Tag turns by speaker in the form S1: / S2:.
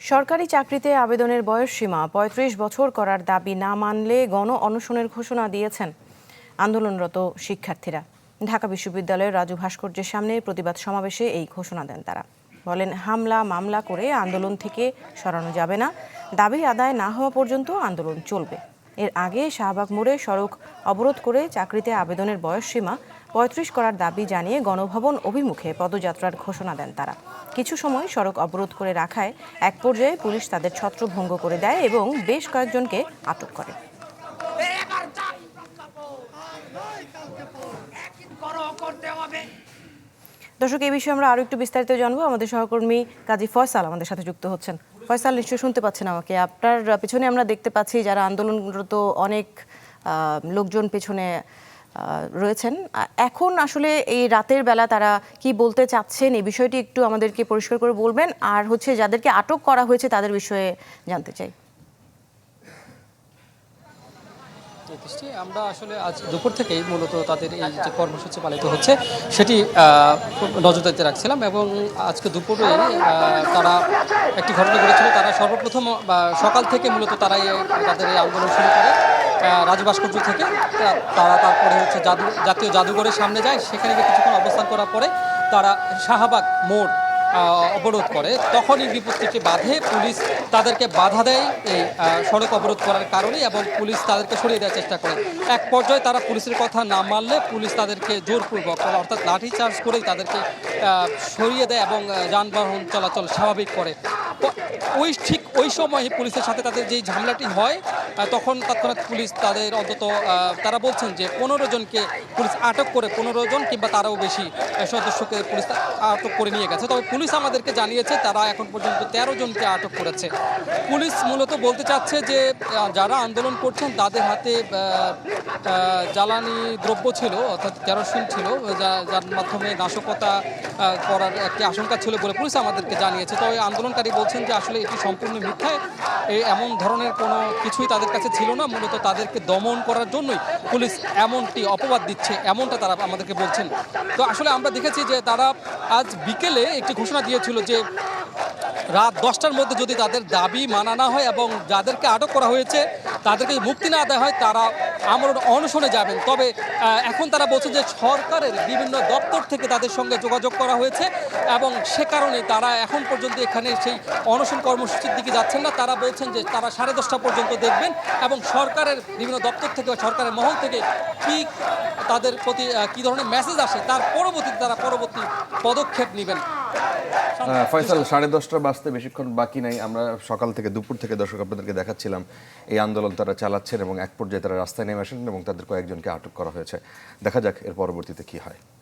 S1: সরকারি চাকরিতে আবেদনের বয়সসীমা ৩৫ বছর করার দাবি না মানলে গণ অনশনের ঘোষণা দিয়েছেন আন্দোলনরত শিক্ষার্থীরা। ঢাকা বিশ্ববিদ্যালয়ের রাজু ভাস্কর্যের সামনে প্রতিবাদ সমাবেশে এই ঘোষণা দেন তারা। বলেন, হামলা মামলা করে আন্দোলন থেকে সরানো যাবে না, দাবি আদায় না হওয়া পর্যন্ত আন্দোলন চলবে। এর আগে শাহবাগ মোড়ে সড়ক অবরোধ করে চাকরিতে আবেদনের বয়সসীমা ৩৫ করার দাবি জানিয়ে গণভবন অভিমুখে পদযাত্রার ঘোষণা দেন তারা। কিছু সময় সড়ক অবরোধ করে রাখায় এক পর্যায়ে পুলিশ তাদের ছত্রভঙ্গ করে দেয় এবং বেশ কয়েকজনকে আটক করে। দর্শক, এই বিষয়ে আমরা আরো একটু বিস্তারিত জানবো। আমাদের সহকর্মী কাজী ফয়সাল আমাদের সাথে যুক্ত হচ্ছেন। ফয়সাল, নিশ্চয়ই শুনতে পাচ্ছেন আমাকে? আপনার পেছনে আমরা দেখতে পাচ্ছি যারা আন্দোলনরত অনেক লোকজন পেছনে রয়েছেন। এখন আসলে এই রাতের বেলা তারা কি বলতে চাচ্ছেন, এই বিষয়টি একটু আমাদেরকে পরিষ্কার করে বলবেন। আর যাদেরকে আটক করা হয়েছে তাদের বিষয়ে জানতে চাই।
S2: আমরা আসলে আজ দুপুর থেকেই মূলত তাদের এই যে কর্মসূচি পালিত হচ্ছে সেটি নজরদারিতে রাখছিলাম এবং আজকে দুপুরে তারা একটি ঘটনা ঘটেছিল। তারা সর্বপ্রথম সকাল থেকে মূলত তারাই তাদের এই আন্দোলন শুরু করে রাজু ভাস্কর্য থেকে। তারা তারপরে জাতীয় জাদুঘরের সামনে যায়, সেখানে গিয়ে কিছুক্ষণ অবস্থান করার পরে তারা শাহবাগ মোড় অবরোধ করে। তখনই বিপত্তিটি বাধে, পুলিশ তাদেরকে বাধা দেয় এই সড়ক অবরোধ করার কারণে এবং পুলিশ তাদেরকে সরিয়ে দেওয়ার চেষ্টা করে। এক পর্যায়ে তারা পুলিশের কথা না মানলে পুলিশ তাদেরকে জোরপূর্বক অর্থাৎ লাঠিচার্জ করেই তাদেরকে সরিয়ে দেয় এবং যানবাহন চলাচল স্বাভাবিক করে। ঠিক ওই সময় পুলিশের সাথে তাদের যেই ঝামেলাটি হয় তখন তৎক্ষণাৎ পুলিশ তাদের অন্তত তারা বলছেন যে 15 জনকে পুলিশ আটক করে, 15 জন কিংবা তারাও বেশি সদস্যকে পুলিশ আটক করে নিয়ে গেছে। তবে পুলিশ আমাদেরকে জানিয়েছে তারা এখন পর্যন্ত 13 জনকে আটক করেছে। পুলিশ মূলত বলতে চাচ্ছে যে যারা আন্দোলন করছেন তাদের হাতে জ্বালানি দ্রব্য ছিল, অর্থাৎ কেরোসিন ছিল, যার মাধ্যমে নাশকতা করার একটি আশঙ্কা ছিল বলে পুলিশ আমাদেরকে জানিয়েছে। তবে আন্দোলনকারী বলছেন যে আসলে এটি সম্পূর্ণ মিথ্যা, এমন ধরনের কোনো কিছুই তাদের কাছে ছিল না। মূলত তাদেরকে দমন করার জন্যই পুলিশ এমনটি অপবাদ দিচ্ছে, এমনটা তারা আমাদেরকে বলছেন। তো আসলে আমরা দেখেছি যে তারা আজ বিকেলে একটি ঘোষণা দিয়েছিল যে রাত 10টার মধ্যে যদি তাদের দাবি মানা না হয় এবং যাদেরকে আটক করা হয়েছে তাদেরকে মুক্তি না দেওয়া হয় তারা আমরণ অনশনে যাবেন। তবে এখন তারা বলছেন যে সরকারের বিভিন্ন দপ্তর থেকে তাদের সঙ্গে যোগাযোগ করা হয়েছে এবং সে কারণে তারা এখন পর্যন্ত এখানে সেই অনশন কর্মসূচির দিকে যাচ্ছেন না। তারা বলছেন যে তারা 10:30 পর্যন্ত দেখবেন এবং সরকারের বিভিন্ন দপ্তর থেকে বা সরকারের মহল থেকে কি তাদের প্রতি কী ধরনের মেসেজ আসে তার পরবর্তীতে তারা পরবর্তী পদক্ষেপ নেবেন।
S3: ফয়সাল, 10:30 বাজতে বেশিক্ষণ বাকি নাই। আমরা সকাল থেকে দুপুর থেকে দর্শক আপনাদেরকে দেখাচ্ছিলাম এই আন্দোলন তারা চালাচ্ছেন এবং এক পর্যায়ে তারা রাস্তায় নেমে আসেন এবং তাদের কয়েকজনকে আটক করা হয়েছে। দেখা যাক এর পরবর্তীতে কি হয়।